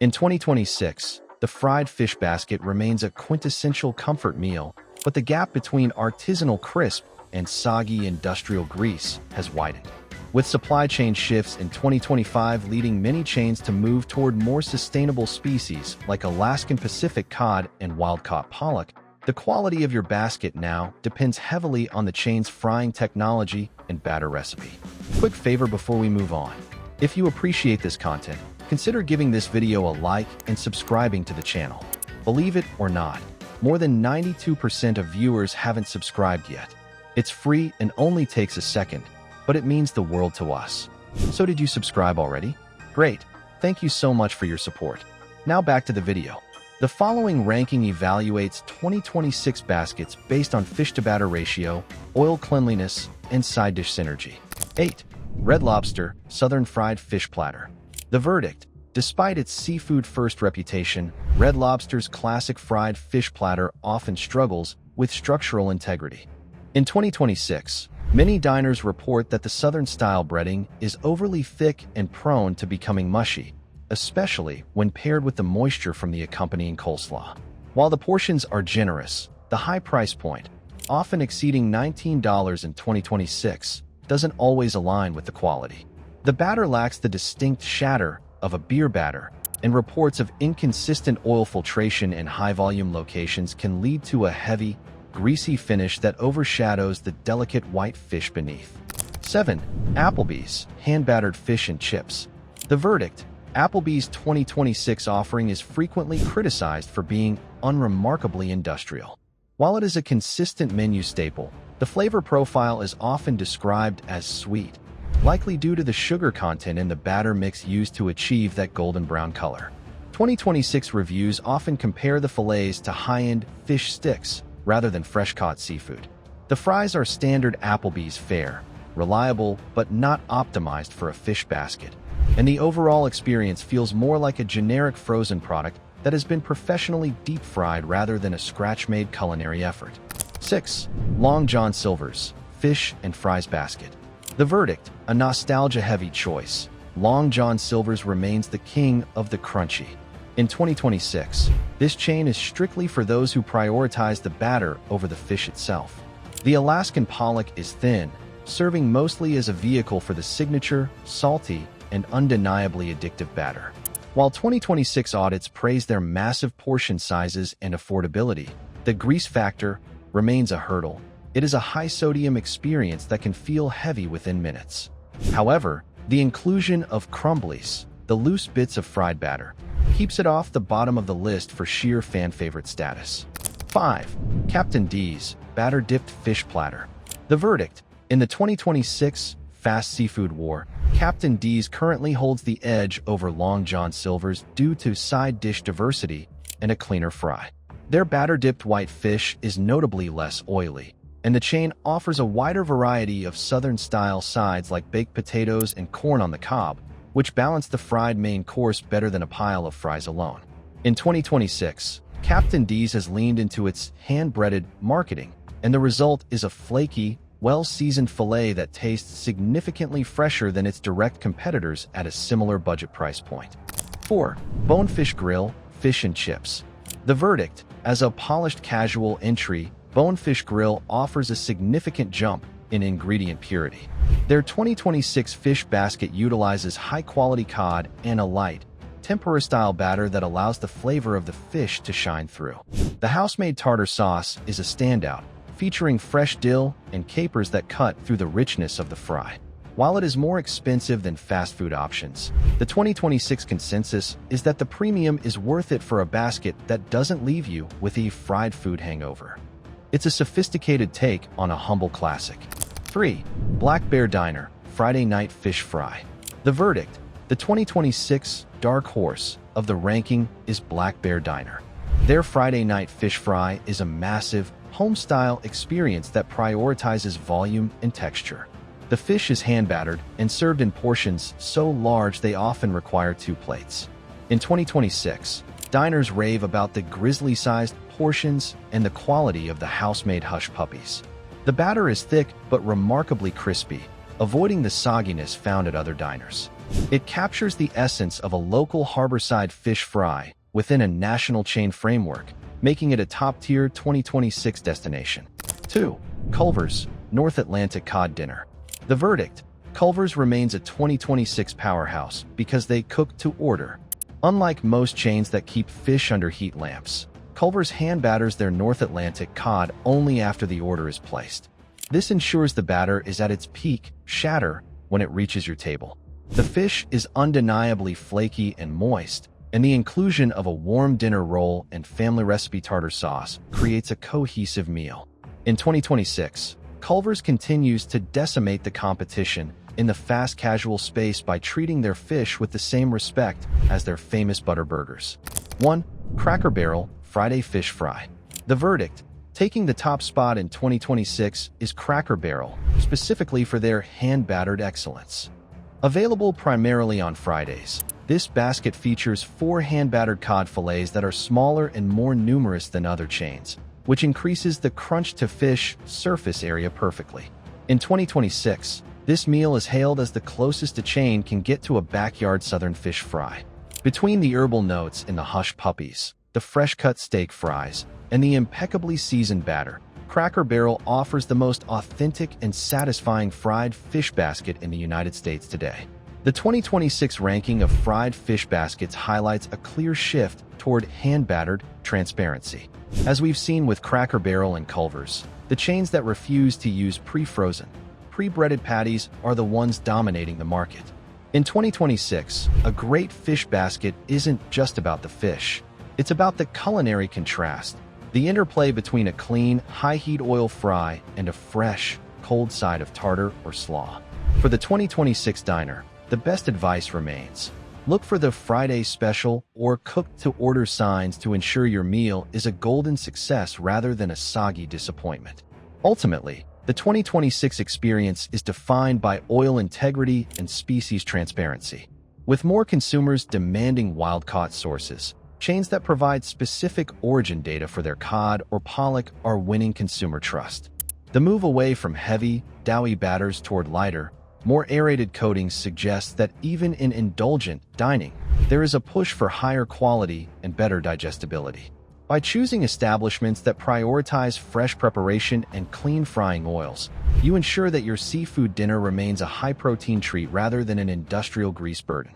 In 2026, the fried fish basket remains a quintessential comfort meal, but the gap between artisanal crisp and soggy industrial grease has widened. With supply chain shifts in 2025 leading many chains to move toward more sustainable species like Alaskan Pacific cod and wild-caught pollock, the quality of your basket now depends heavily on the chain's frying technology and batter recipe. Quick favor before we move on. If you appreciate this content, consider giving this video a like and subscribing to the channel. Believe it or not, more than 92% of viewers haven't subscribed yet. It's free and only takes a second, but it means the world to us. So did you subscribe already? Great, thank you so much for your support. Now back to the video. The following ranking evaluates 2026 baskets based on fish-to-batter ratio, oil cleanliness, and side dish synergy. 8. Red Lobster Southern Fried Fish Platter. The verdict: despite its seafood-first reputation, Red Lobster's classic fried fish platter often struggles with structural integrity. In 2026, many diners report that the Southern-style breading is overly thick and prone to becoming mushy, especially when paired with the moisture from the accompanying coleslaw. While the portions are generous, the high price point, often exceeding $19 in 2026, doesn't always align with the quality. The batter lacks the distinct shatter of a beer batter, and reports of inconsistent oil filtration in high-volume locations can lead to a heavy, greasy finish that overshadows the delicate white fish beneath. 7. Applebee's Hand-Battered Fish and Chips. The verdict: Applebee's 2026 offering is frequently criticized for being unremarkably industrial. While it is a consistent menu staple, the flavor profile is often described as sweet, likely due to the sugar content in the batter mix used to achieve that golden brown color. 2026 reviews often compare the fillets to high-end fish sticks rather than fresh-caught seafood. The fries are standard Applebee's fare, reliable but not optimized for a fish basket, and the overall experience feels more like a generic frozen product that has been professionally deep-fried rather than a scratch-made culinary effort. 6. Long John Silver's Fish and Fries Basket. The verdict: a nostalgia-heavy choice, Long John Silver's remains the king of the crunchy. In 2026, this chain is strictly for those who prioritize the batter over the fish itself. The Alaskan pollock is thin, serving mostly as a vehicle for the signature, salty, and undeniably addictive batter. While 2026 audits praise their massive portion sizes and affordability, the grease factor remains a hurdle. It is a high-sodium experience that can feel heavy within minutes. However, the inclusion of crumblies, the loose bits of fried batter, keeps it off the bottom of the list for sheer fan-favorite status. 5. Captain D's Batter-Dipped Fish Platter. The verdict: in the 2026 fast seafood war, Captain D's currently holds the edge over Long John Silver's due to side dish diversity and a cleaner fry. Their batter-dipped white fish is notably less oily, and the chain offers a wider variety of Southern-style sides like baked potatoes and corn on the cob, which balance the fried main course better than a pile of fries alone. In 2026, Captain D's has leaned into its hand-breaded marketing, and the result is a flaky, well-seasoned fillet that tastes significantly fresher than its direct competitors at a similar budget price point. 4. Bonefish Grill Fish and Chips. The verdict: as a polished casual entry, Bonefish Grill offers a significant jump in ingredient purity. Their 2026 fish basket utilizes high-quality cod and a light, tempura-style batter that allows the flavor of the fish to shine through. The house-made tartar sauce is a standout, featuring fresh dill and capers that cut through the richness of the fry. While it is more expensive than fast food options, the 2026 consensus is that the premium is worth it for a basket that doesn't leave you with a fried food hangover. It's a sophisticated take on a humble classic. 3. Black Bear Diner Friday Night Fish Fry. The verdict: the 2026 dark horse of the ranking is Black Bear Diner. Their Friday Night Fish Fry is a massive, home-style experience that prioritizes volume and texture. The fish is hand-battered and served in portions so large they often require 2 plates. In 2026, diners rave about the grizzly-sized portions and the quality of the house-made hush puppies. The batter is thick but remarkably crispy, avoiding the sogginess found at other diners. It captures the essence of a local harborside fish fry within a national chain framework, making it a top-tier 2026 destination. 2. Culver's North Atlantic Cod Dinner. The verdict: Culver's remains a 2026 powerhouse because they cook to order. Unlike most chains that keep fish under heat lamps, Culver's hand batters their North Atlantic cod only after the order is placed. This ensures the batter is at its peak shatter when it reaches your table. The fish is undeniably flaky and moist, and the inclusion of a warm dinner roll and family recipe tartar sauce creates a cohesive meal. In 2026, Culver's continues to decimate the competition in the fast casual space by treating their fish with the same respect as their famous butter burgers. 1. Cracker Barrel Friday Fish Fry. The verdict: taking the top spot in 2026 is Cracker Barrel, specifically for their hand-battered excellence. Available primarily on Fridays, this basket features 4 hand-battered cod fillets that are smaller and more numerous than other chains, which increases the crunch-to-fish surface area perfectly. In 2026, this meal is hailed as the closest a chain can get to a backyard southern fish fry. Between the herbal notes in the hush puppies, the fresh-cut steak fries, and the impeccably seasoned batter, Cracker Barrel offers the most authentic and satisfying fried fish basket in the United States today. The 2026 ranking of fried fish baskets highlights a clear shift toward hand-battered transparency. As we've seen with Cracker Barrel and Culver's, the chains that refuse to use pre-frozen, pre-breaded patties are the ones dominating the market. In 2026, a great fish basket isn't just about the fish. It's about the culinary contrast, the interplay between a clean, high-heat oil fry and a fresh, cold side of tartar or slaw. For the 2026 diner, the best advice remains: look for the Friday special or cook-to-order signs to ensure your meal is a golden success rather than a soggy disappointment. Ultimately, the 2026 experience is defined by oil integrity and species transparency. With more consumers demanding wild-caught sources, chains that provide specific origin data for their cod or pollock are winning consumer trust. The move away from heavy, doughy batters toward lighter, more aerated coatings suggests that even in indulgent dining, there is a push for higher quality and better digestibility. By choosing establishments that prioritize fresh preparation and clean frying oils, you ensure that your seafood dinner remains a high-protein treat rather than an industrial grease burden.